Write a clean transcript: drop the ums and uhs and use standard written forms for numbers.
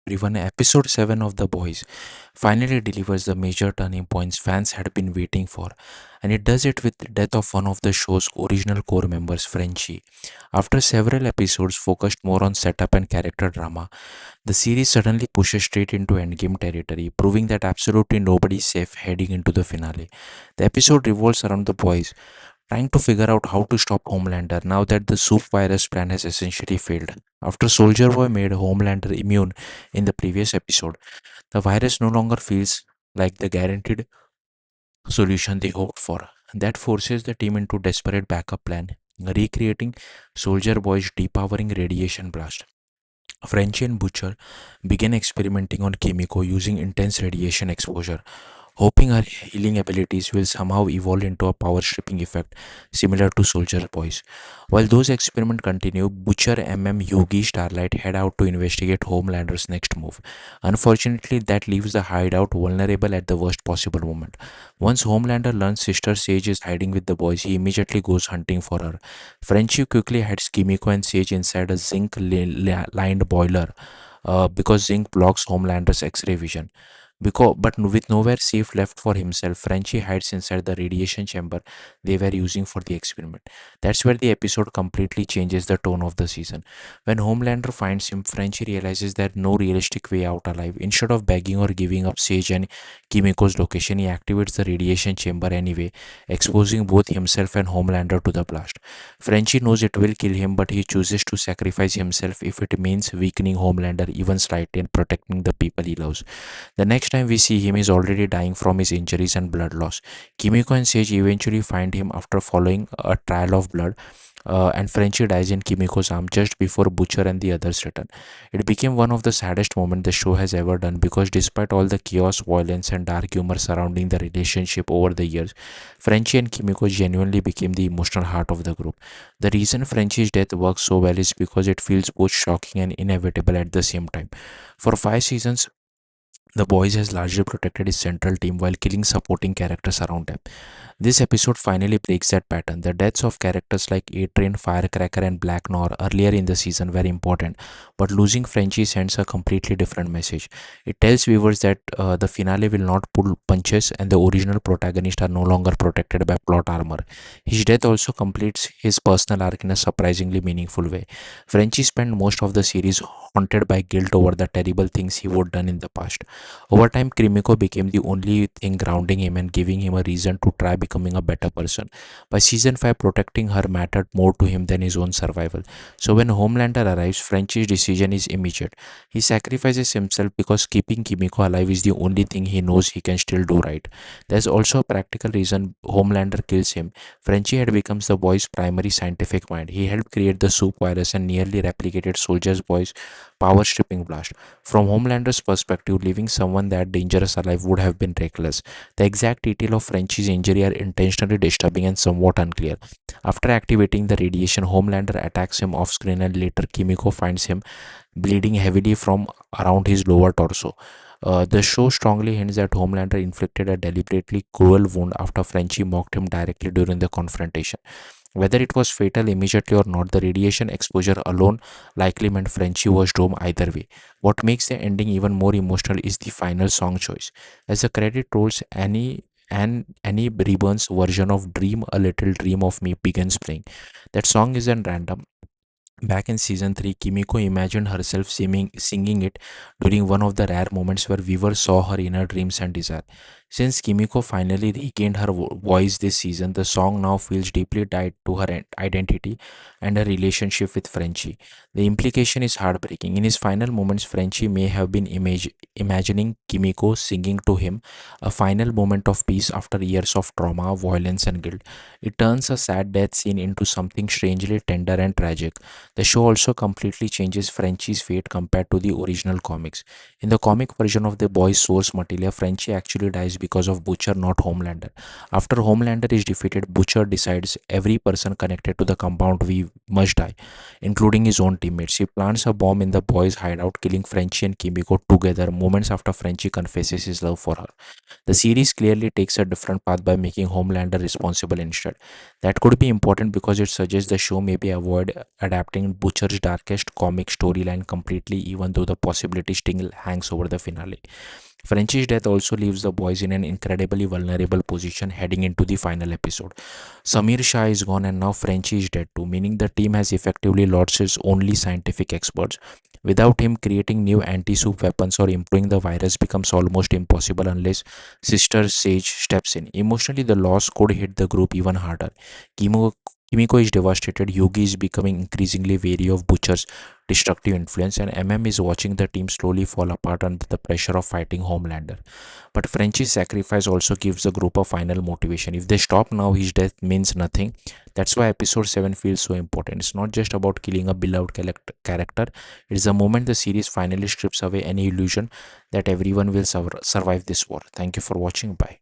everyone. Episode 7 of The Boys finally delivers the major turning points fans had been waiting for, and it does it with the death of one of the show's original core members, Frenchie. After several episodes focused more on setup and character drama, the series suddenly pushes straight into endgame territory, proving that absolutely nobody is safe heading into the finale. The episode revolves around the boys trying to figure out how to stop Homelander now that the soup virus plan has essentially failed. After Soldier Boy made Homelander immune in the previous episode, the virus no longer feels like the guaranteed solution they hoped for. That forces the team into desperate backup plan, recreating Soldier Boy's depowering radiation blast. Frenchie and Butcher began experimenting on Kimiko using intense radiation exposure, hoping her healing abilities will somehow evolve into a power stripping effect similar to Soldier Boy's. While those experiments continue, Butcher, MM, Yogi, Starlight head out to investigate Homelander's next move. Unfortunately, that leaves the hideout vulnerable at the worst possible moment. Once Homelander learns Sister Sage is hiding with the boys, he immediately goes hunting for her. Frenchie quickly hides Kimiko and Sage inside a zinc lined boiler because zinc blocks Homelander's X-ray vision. But with nowhere safe left for himself, Frenchie hides inside the radiation chamber they were using for the experiment. That's where the episode completely changes the tone of the season. When Homelander finds him, Frenchie realizes there's no realistic way out alive. Instead of begging or giving up Sage and Kimiko's location, he activates the radiation chamber anyway, exposing both himself and Homelander to the blast. Frenchie knows it will kill him, but he chooses to sacrifice himself if it means weakening Homelander even slightly and protecting the people he loves. The next time we see him, is already dying from his injuries and blood loss. Kimiko and Sage eventually find him after following a trail of blood, and Frenchie dies in Kimiko's arm just before Butcher and the others return. It became one of the saddest moments the show has ever done because despite all the chaos, violence, and dark humor surrounding the relationship over the years, Frenchie and Kimiko genuinely became the emotional heart of the group. The reason Frenchie's death works so well is because it feels both shocking and inevitable at the same time. For 5 seasons, the boys has largely protected his central team while killing supporting characters around them. This episode finally breaks that pattern. The deaths of characters like A-Train, Firecracker, and Black Noir earlier in the season were important, but losing Frenchie sends a completely different message. It tells viewers that the finale will not pull punches and the original protagonists are no longer protected by plot armor. His death also completes his personal arc in a surprisingly meaningful way. Frenchie spent most of the series haunted by guilt over the terrible things he would done in the past. Over time, Kimiko became the only thing grounding him and giving him a reason to try becoming a better person. By season 5, protecting her mattered more to him than his own survival. So when Homelander arrives, Frenchie's decision is immediate. He sacrifices himself because keeping Kimiko alive is the only thing he knows he can still do right. There's also a practical reason Homelander kills him. Frenchie had become the boy's primary scientific mind. He helped create the soup virus and nearly replicated Soldier's Boy's power stripping blast. From Homelander's perspective, leaving someone that dangerous alive would have been reckless. The exact detail of Frenchie's injury are intentionally disturbing and somewhat unclear. After activating the radiation, Homelander attacks him off screen and later Kimiko finds him bleeding heavily from around his lower torso. The show strongly hints that Homelander inflicted a deliberately cruel wound after Frenchie mocked him directly during the confrontation. Whether it was fatal immediately or not, the radiation exposure alone likely meant Frenchie was doomed either way. What makes the ending even more emotional is the final song choice. As the credit rolls, Annie Reburn's version of Dream a Little Dream of Me begins playing. That song isn't random. Back in season 3, Kimiko imagined herself singing it during one of the rare moments where viewers saw her inner dreams and desire. Since Kimiko finally regained her voice this season, the song now feels deeply tied to her identity and her relationship with Frenchie. The implication is heartbreaking. In his final moments, Frenchie may have been imagining Kimiko singing to him, a final moment of peace after years of trauma, violence, and guilt. It turns a sad death scene into something strangely tender and tragic. The show also completely changes Frenchie's fate compared to the original comics. In the comic version of the boys' source material, Frenchie actually dies because of Butcher, not Homelander. After Homelander is defeated, Butcher decides every person connected to the compound we must die, including his own teammates. He plants a bomb in the boys' hideout, killing Frenchie and Kimiko together moments after Frenchie confesses his love for her. The series clearly takes a different path by making Homelander responsible instead. That could be important because it suggests the show may be avoid adapting making Butcher's darkest comic storyline completely, even though the possibility still hangs over the finale. Frenchie's death also leaves the boys in an incredibly vulnerable position heading into the final episode. Samir Shah is gone and now Frenchie is dead too, meaning the team has effectively lost its only scientific experts. Without him, creating new anti-soup weapons or improving the virus becomes almost impossible unless Sister Sage steps in. Emotionally, the loss could hit the group even harder. Kimo, Kimiko is devastated, Yogi is becoming increasingly wary of Butcher's destructive influence, and MM is watching the team slowly fall apart under the pressure of fighting Homelander. But Frenchie's sacrifice also gives the group a final motivation. If they stop now, his death means nothing. That's why episode 7 feels so important. It's not just about killing a beloved character, it's the moment the series finally strips away any illusion that everyone will survive this war. Thank you for watching. Bye.